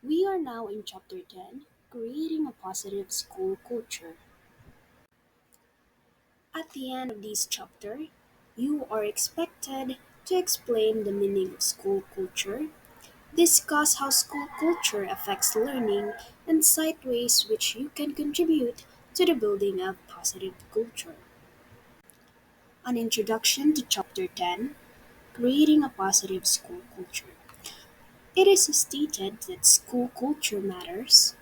We are now in Chapter 10, Creating a Positive School Culture. At the end of this chapter, you are expected to explain the meaning of school culture, discuss how school culture affects learning, and cite ways which you can contribute to the building of positive culture. An introduction to Chapter 10, Creating a Positive School Culture. It is stated that school culture matters.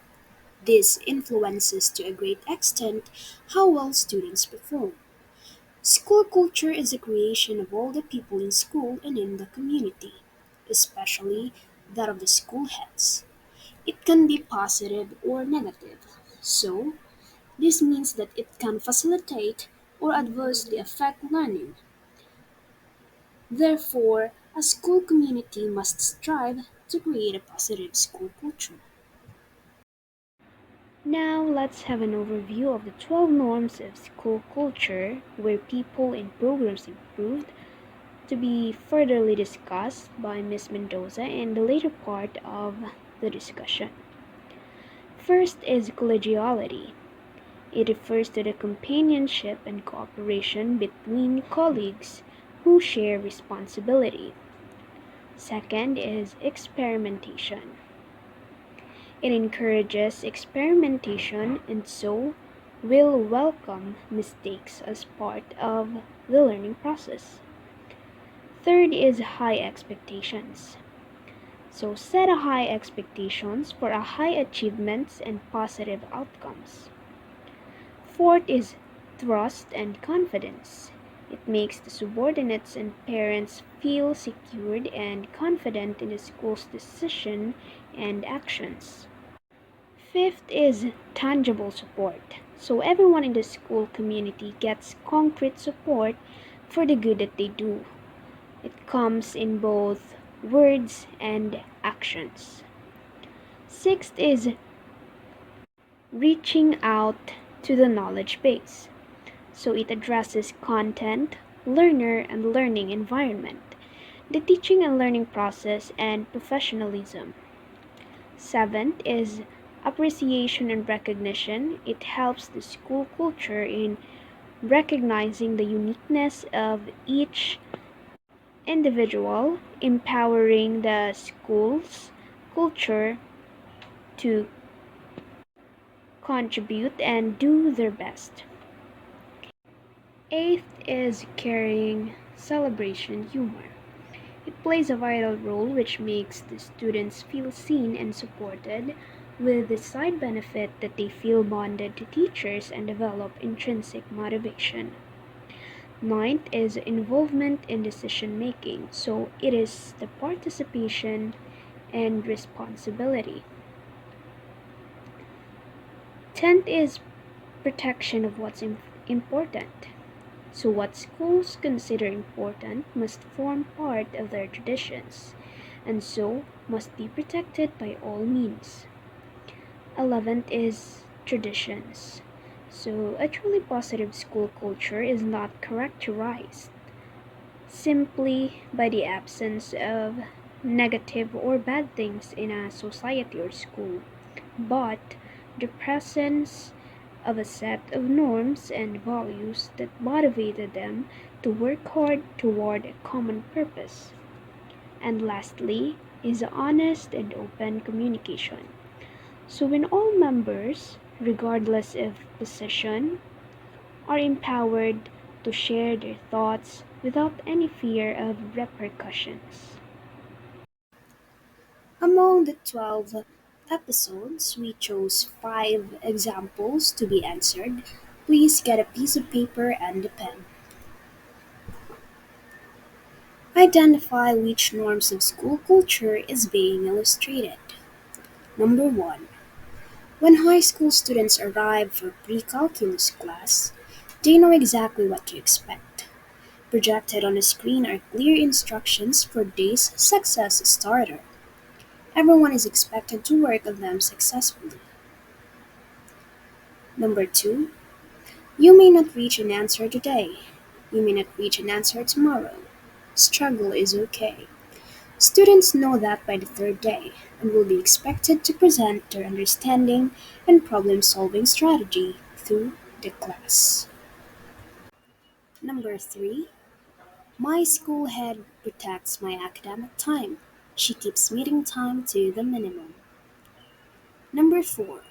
This influences to a great extent how well students perform. School culture is a creation of all the people in school and in the community, especially that of the school heads. It can be positive or negative. So, this means that it can facilitate or adversely affect learning. Therefore, a school community must strive to create a positive school culture. Now let's have an overview of the 12 norms of school culture where people and programs improved, to be furtherly discussed by Ms. Mendoza in the later part of the discussion. First is collegiality. It refers to the companionship and cooperation between colleagues who share responsibility. Second is experimentation. It encourages experimentation and so will welcome mistakes as part of the learning process. Third is high expectations. So set a high expectations for a high achievements and positive outcomes. Fourth is trust and confidence. It makes the subordinates and parents feel secured and confident in the school's decision and actions. Fifth is tangible support. So everyone in the school community gets concrete support for the good that they do. It comes in both words and actions. Sixth is reaching out to the knowledge base. So it addresses content, learner, and learning environment, the teaching and learning process, and professionalism. Seventh is appreciation and recognition. It helps the school culture in recognizing the uniqueness of each individual, empowering the school's culture to contribute and do their best. Eighth is carrying celebration humor. It plays a vital role which makes the students feel seen and supported, with the side benefit that they feel bonded to teachers and develop intrinsic motivation. Ninth is involvement in decision making, so it is the participation and responsibility. Tenth is protection of what's important. So, what schools consider important must form part of their traditions, and so must be protected by all means. 11th is traditions. So, a truly positive school culture is not characterized simply by the absence of negative or bad things in a society or school, but the presence of a set of norms and values that motivated them to work hard toward a common purpose. And lastly is honest and open communication. So when all members, regardless of position, are empowered to share their thoughts without any fear of repercussions. Among the 12 episodes, we chose 5 examples to be answered. Please get a piece of paper and a pen. Identify which norms of school culture is being illustrated. Number 1. When high school students arrive for pre-calculus class, they know exactly what to expect. Projected on the screen are clear instructions for day's success starter. Everyone is expected to work on them successfully. Number 2. You may not reach an answer today. You may not reach an answer tomorrow. Struggle is okay. Students know that by the third day and will be expected to present their understanding and problem solving strategy through the class. Number 3. My school head protects my academic time. She keeps meeting time to the minimum. Number 4.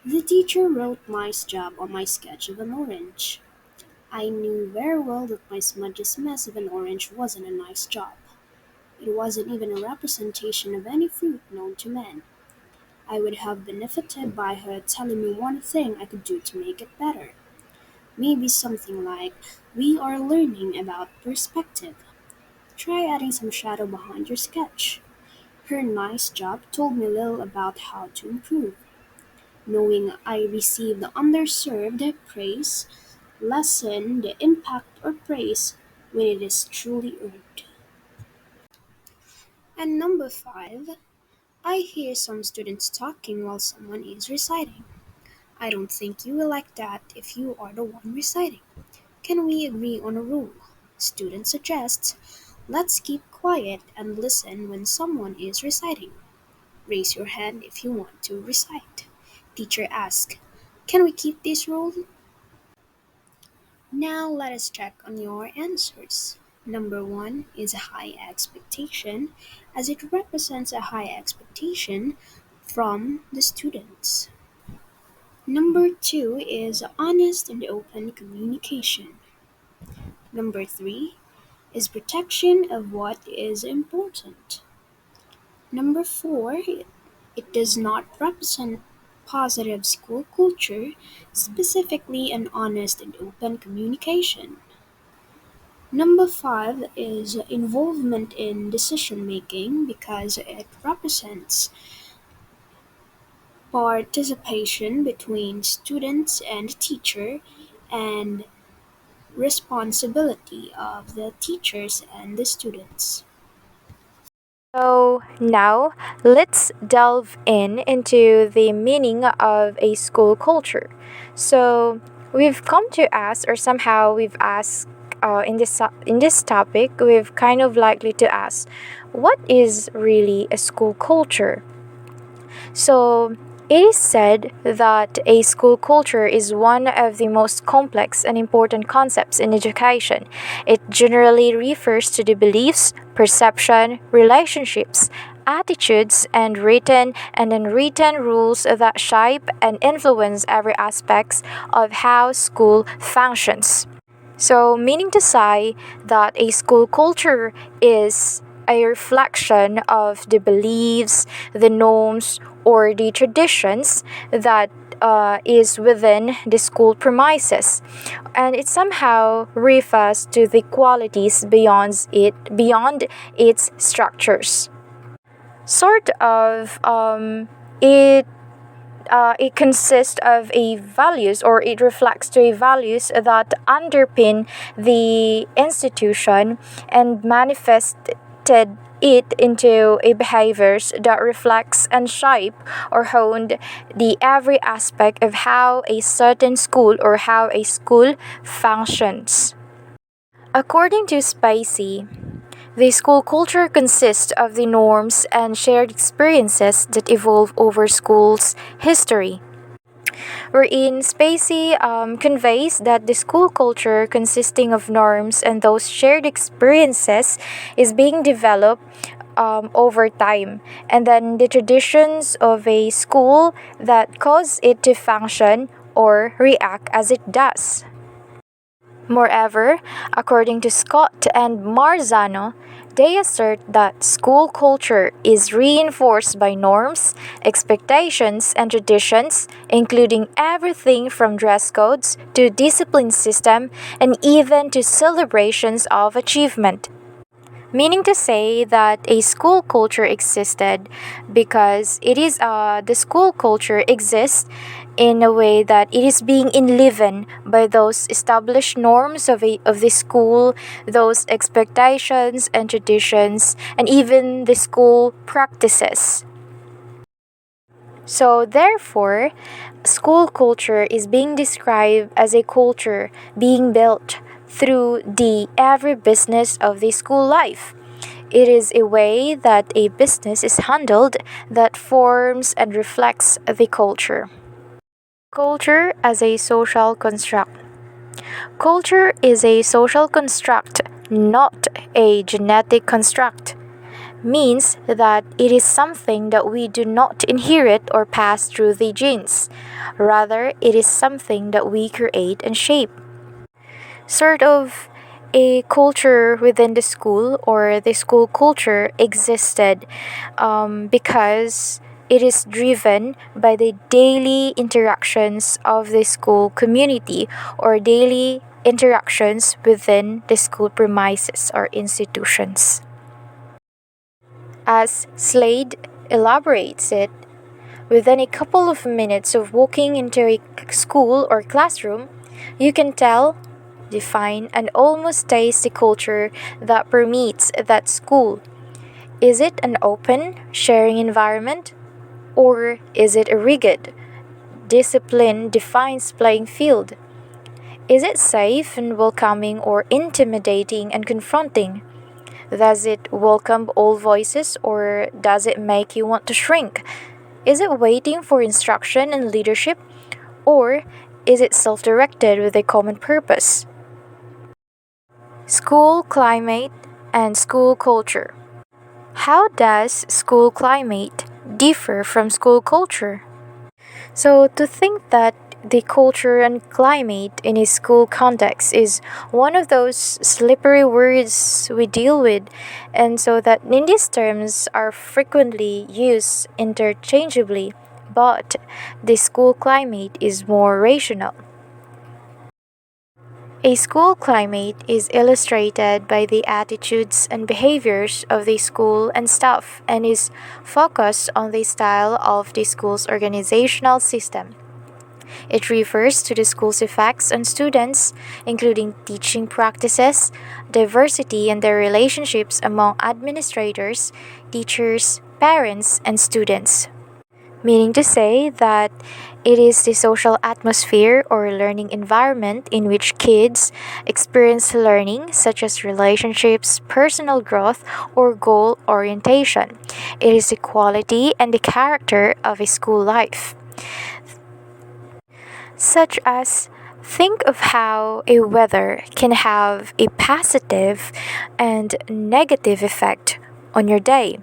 The teacher wrote nice job on my sketch of an orange. I knew very well that my smudge's mess of an orange wasn't a nice job. It wasn't even a representation of any fruit known to man. I would have benefited by her telling me one thing I could do to make it better. Maybe something like, we are learning about perspective. Try adding some shadow behind your sketch. Her nice job told me little about how to improve. Knowing I received underserved praise lessen the impact or praise when it is truly earned. And number 5, I hear some students talking while someone is reciting. I don't think you will like that if you are the one reciting. Can we agree on a rule? Student suggests, let's keep quiet and listen when someone is reciting. Raise your hand if you want to recite. Teacher asks, can we keep this rule? Now let us check on your answers. Number 1 is a high expectation, as it represents a high expectation from the students. Number 2 is honest and open communication. Number 3 is protection of what is important. Number 4, it does not represent positive school culture, specifically an honest and open communication. Number 5 is involvement in decision making because it represents participation between students and teacher and responsibility of the teachers and the students. So now let's delve into the meaning of a school culture. So we've come to ask, or somehow we've asked in this topic, we've kind of likely to ask, what is really a school culture? So, it is said that a school culture is one of the most complex and important concepts in education. It generally refers to the beliefs, perception, relationships, attitudes, and written and unwritten rules that shape and influence every aspect of how school functions. So, meaning to say that a school culture is a reflection of the beliefs, the norms, or the traditions that is within the school premises, and it somehow refers to the qualities beyond its structures. Sort of, it consists of a values, or it reflects to a values that underpin the institution and manifested it into a behaviors that reflects and shape or honed the every aspect of how a certain school or how a school functions. According to Spacey, the school culture consists of the norms and shared experiences that evolve over school's history. Wherein Spacey conveys that the school culture, consisting of norms and those shared experiences, is being developed over time, and then the traditions of a school that cause it to function or react as it does. Moreover, according to Scott and Marzano, they assert that school culture is reinforced by norms, expectations, and traditions, including everything from dress codes to discipline system and even to celebrations of achievement. Meaning to say that a school culture existed because the school culture exists in a way that it is being enlivened by those established norms of the school, those expectations and traditions, and even the school practices. So, therefore, school culture is being described as a culture being built through the every business of the school life. It is a way that a business is handled that forms and reflects the culture. Culture as a social construct. Culture is a social construct, not a genetic construct. Means that it is something that we do not inherit or pass through the genes. Rather, it is something that we create and shape. Sort of a culture within the school or the school culture existed because it is driven by the daily interactions of the school community or daily interactions within the school premises or institutions. As Slade elaborates it, within a couple of minutes of walking into a school or classroom, you can tell, define, and almost taste the culture that permeates that school. Is it an open, sharing environment? Or is it a rigid, discipline defines playing field? Is it safe and welcoming or intimidating and confronting? Does it welcome all voices or does it make you want to shrink? Is it waiting for instruction and leadership or is it self directed with a common purpose? School climate and school culture. How does school climate differ from school culture? So, to think that the culture and climate in a school context is one of those slippery words we deal with, and so that in these terms are frequently used interchangeably, but the school climate is more rational. A school climate is illustrated by the attitudes and behaviors of the school and staff and is focused on the style of the school's organizational system. It refers to the school's effects on students, including teaching practices, diversity, and their relationships among administrators, teachers, parents, and students. Meaning to say that it is the social atmosphere or learning environment in which kids experience learning, such as relationships, personal growth, or goal orientation. It is the quality and the character of a school life, such as think of how a weather can have a positive and negative effect on your day.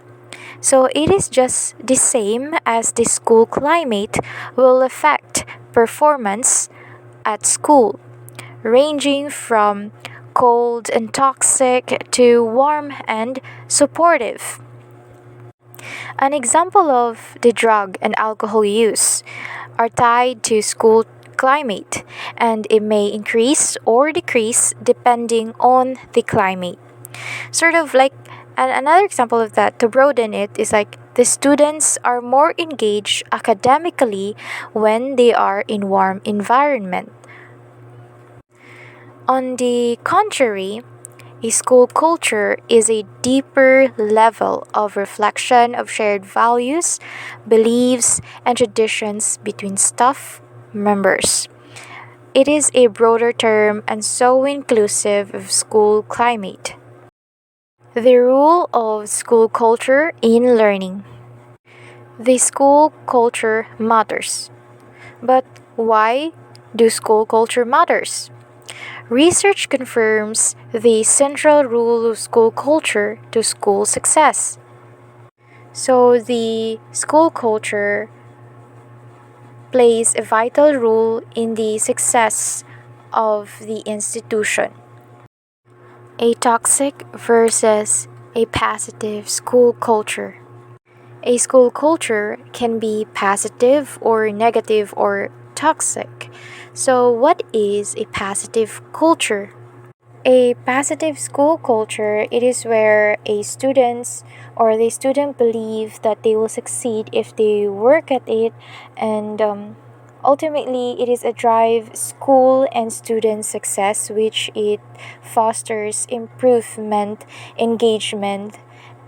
So it is just the same as the school climate will affect performance at school, ranging from cold and toxic to warm and supportive. An example of the drug and alcohol use are tied to school climate and it may increase or decrease depending on the climate. Sort of like another example of that to broaden it is like the students are more engaged academically when they are in warm environment. On the contrary, a school culture is a deeper level of reflection of shared values, beliefs, and traditions between staff members. It is a broader term and so inclusive of school climate. The role of school culture in learning. The school culture matters. But why do school culture matters? Research confirms the central role of school culture to school success. So the school culture plays a vital role in the success of the institution. A toxic versus a positive school culture. A school culture can be positive or negative or toxic. So, what is a positive culture? A positive school culture, it is where a students or the student believe that they will succeed if they work at it and ultimately it is a drive school and student success which it fosters improvement, engagement,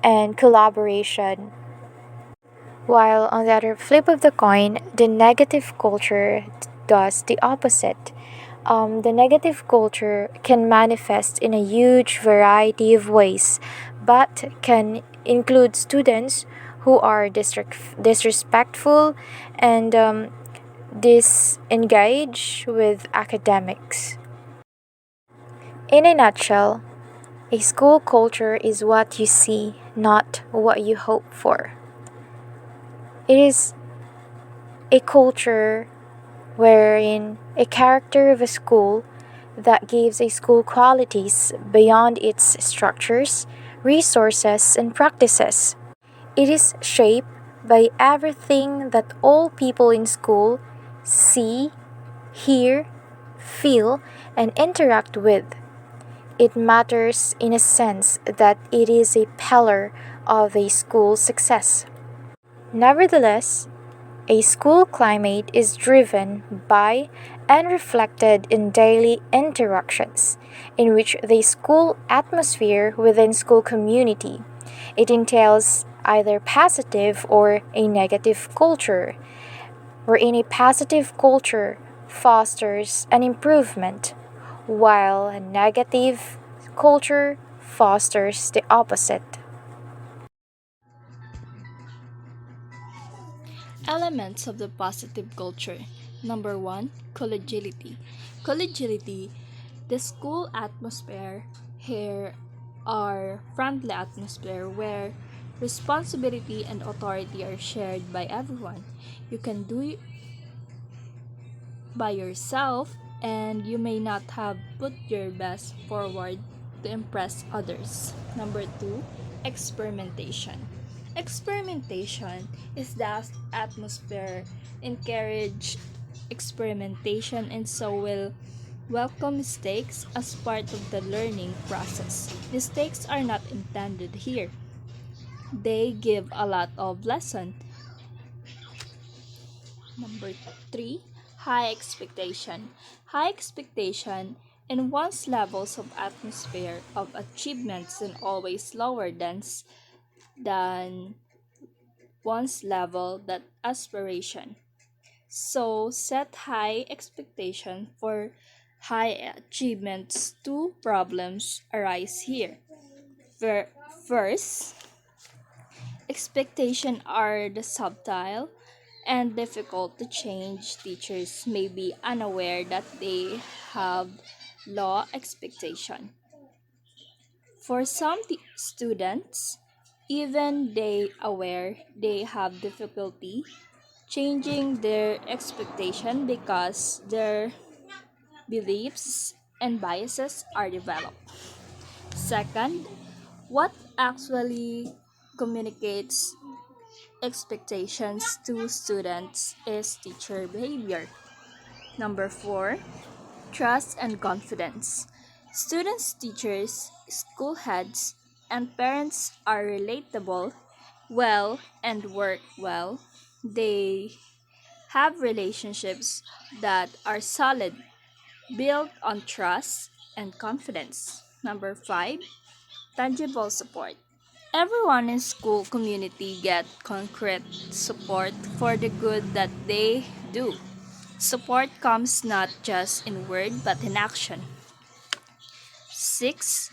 and collaboration. While on the other flip of the coin, the negative culture does the opposite. The negative culture can manifest in a huge variety of ways, but can include students who are disrespectful and disengage with academics. In a nutshell, a school culture is what you see, not what you hope for. It is a culture wherein a character of a school that gives a school qualities beyond its structures, resources, and practices. It is shaped by everything that all people in school see, hear, feel, and interact with. It matters in a sense that it is a pillar of a school's success. Nevertheless, a school climate is driven by and reflected in daily interactions, in which the school atmosphere within school community. It entails either positive or a negative culture, wherein a positive culture fosters an improvement, while a negative culture fosters the opposite. Elements of the positive culture. Number one, collegiality. Collegiality, the school atmosphere here are friendly atmosphere where responsibility and authority are shared by everyone. You can do it by yourself and you may not have put your best forward to impress others. Number two, experimentation. Experimentation is the atmosphere encourage experimentation and so will welcome mistakes as part of the learning process. Mistakes are not intended here. They give a lot of lesson. Number three, high expectation. High expectation in one's levels of atmosphere of achievements and always lower than one's level that aspiration. So set high expectation for high achievements. Two problems arise here. Fir- First, expectations are the subtle and difficult to change. Teachers may be unaware that they have low expectation. For some students, even they aware they have difficulty changing their expectation because their beliefs and biases are developed. Second, what actually communicates expectations to students is teacher behavior. Number four, trust and confidence. Students, teachers, school heads, and parents are relatable, well, and work well. They have relationships that are solid, built on trust and confidence. Number five, tangible support. Everyone in school community get concrete support for the good that they do. Support comes not just in word but in action. 6.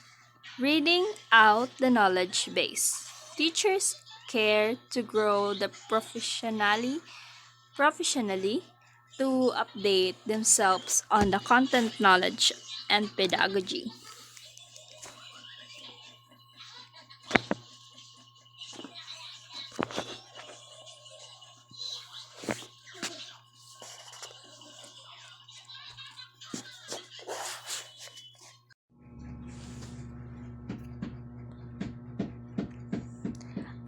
Reading out the knowledge base. Teachers care to grow the professionally to update themselves on the content knowledge and pedagogy.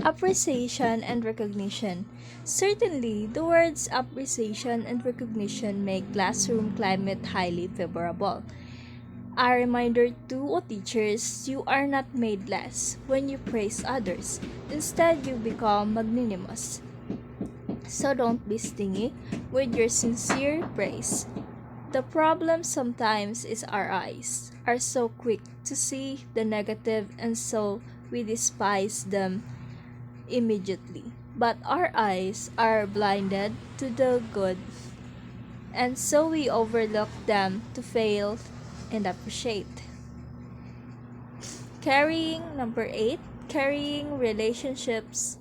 Appreciation and recognition. Certainly, the words appreciation and recognition make classroom climate highly favorable. A reminder to all teachers, you are not made less when you praise others. Instead, you become magnanimous. So don't be stingy with your sincere praise. The problem sometimes is our eyes are so quick to see the negative and so we despise them immediately. But our eyes are blinded to the good and so we overlook them to fail and appreciate. Number 8, carrying relationships,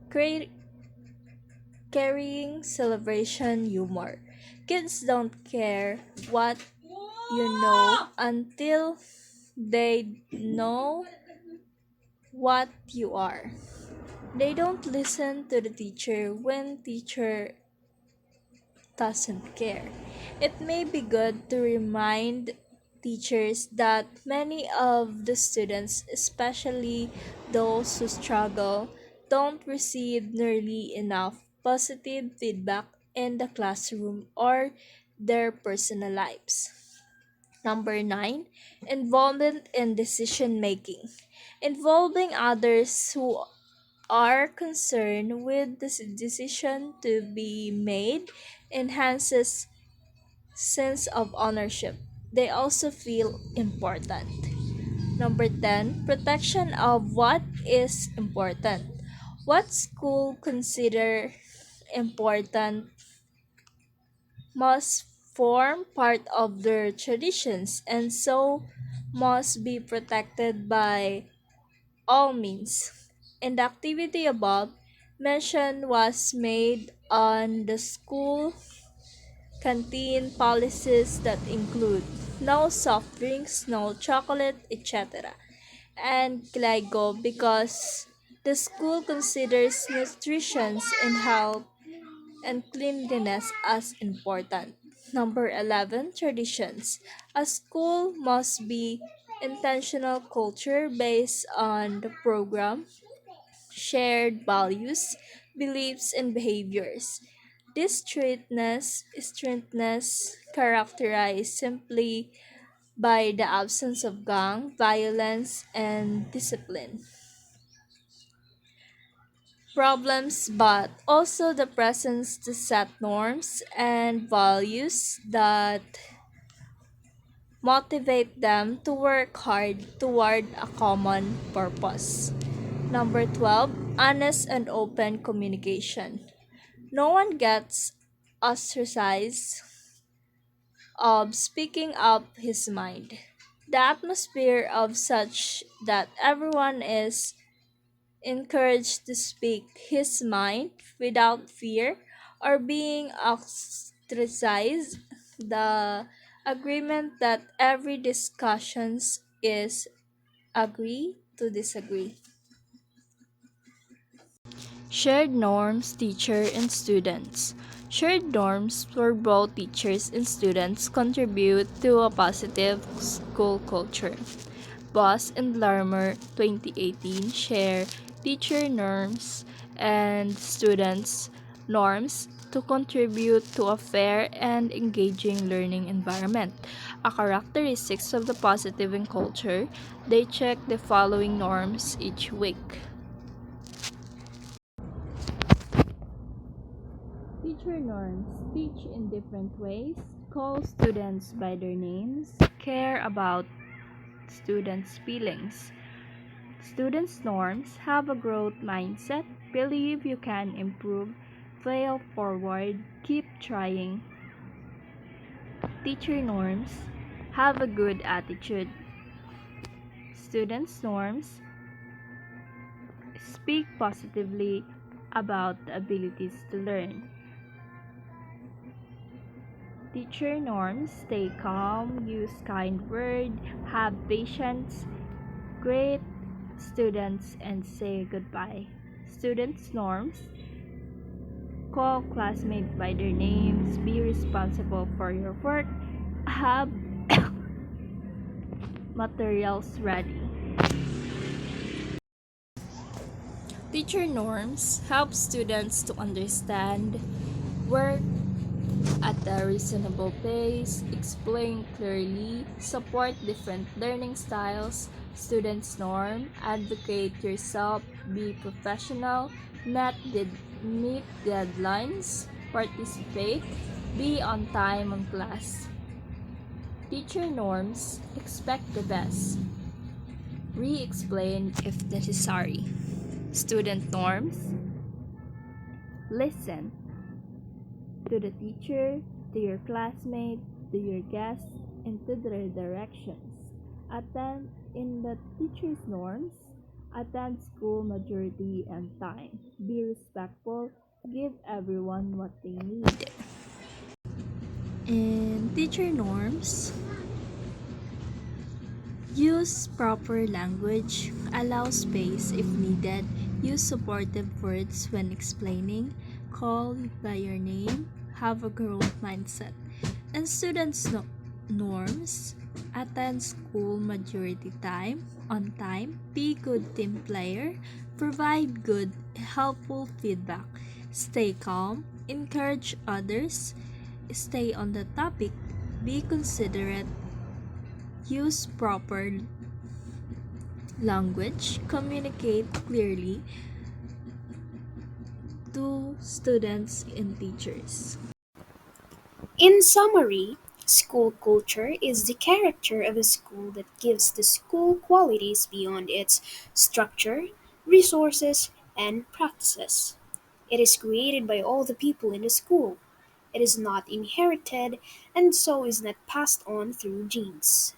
cre- carrying celebration humor. Kids don't care what you know until they know what you are. They don't listen to the teacher when teacher doesn't care. It may be good to remind teachers that many of the students, especially those who struggle, don't receive nearly enough positive feedback in the classroom or their personal lives. Number 9, involvement in decision making. Involving others who are concerned with the decision to be made enhances sense of ownership. They also feel important. Number 10, protection of what is important. What school consider important must form part of their traditions and so must be protected by all means. And the activity above mentioned was made on the school canteen policies that include no soft drinks, no chocolate, etc. And LIGO because the school considers nutrition and health and cleanliness as important. Number 11, traditions. A school must be intentional culture based on the program, shared values, beliefs, and behaviors. This strictness characterized simply by the absence of gang, violence, and discipline problems, but also the presence to set norms and values that motivate them to work hard toward a common purpose. Number 12, honest and open communication. No one gets ostracized of speaking up his mind. The atmosphere of such that everyone is encouraged to speak his mind without fear or being ostracized. The agreement that every discussions is agree to disagree. Shared norms, teacher and students. Shared norms where both teachers and students contribute to a positive school culture. Boss and Larmer 2018 share teacher norms and students' norms to contribute to a fair and engaging learning environment. A characteristics of the positive in culture, they check the following norms each week. Teacher norms teach in different ways, call students by their names, care about students' feelings. Students' norms have a growth mindset, believe you can improve, fail forward, keep trying. Teacher norms have a good attitude. Students' norms speak positively about the abilities to learn. Teacher norms stay calm, use kind words, have patience, greet students and say goodbye. Students norms call classmates by their names, be responsible for your work, have materials ready. Teacher norms help students to understand, work at a reasonable pace, explain clearly, support different learning styles, students norm, advocate yourself, be professional, meet deadlines, participate, be on time on class. Teacher norms, expect the best, re-explain if necessary. Student norms, listen to the teacher, to your classmates, to your guests, and to their directions. Attend in the teacher's norms. Attend school majority and time. Be respectful. Give everyone what they need. In teacher norms, use proper language, allow space if needed, use supportive words when explaining, call by your name, have a growth mindset. And students' norms, attend school majority time, on time, be good team player, provide good, helpful feedback, stay calm, encourage others, stay on the topic, be considerate, use proper language, communicate clearly to students and teachers. In summary, school culture is the character of a school that gives the school qualities beyond its structure, resources, and practices. It is created by all the people in the school. It is not inherited and so is not passed on through genes.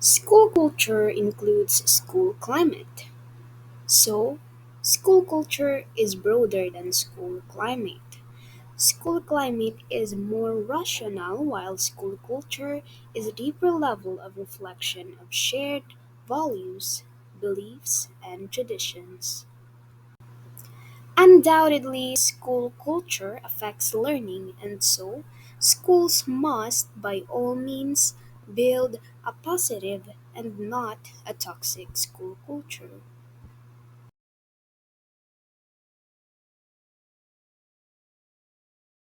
School culture includes school climate. So, school culture is broader than school climate. School climate is more rational, while school culture is a deeper level of reflection of shared values, beliefs, and traditions. Undoubtedly, school culture affects learning, and so schools must, by all means, build a positive and not a toxic school culture.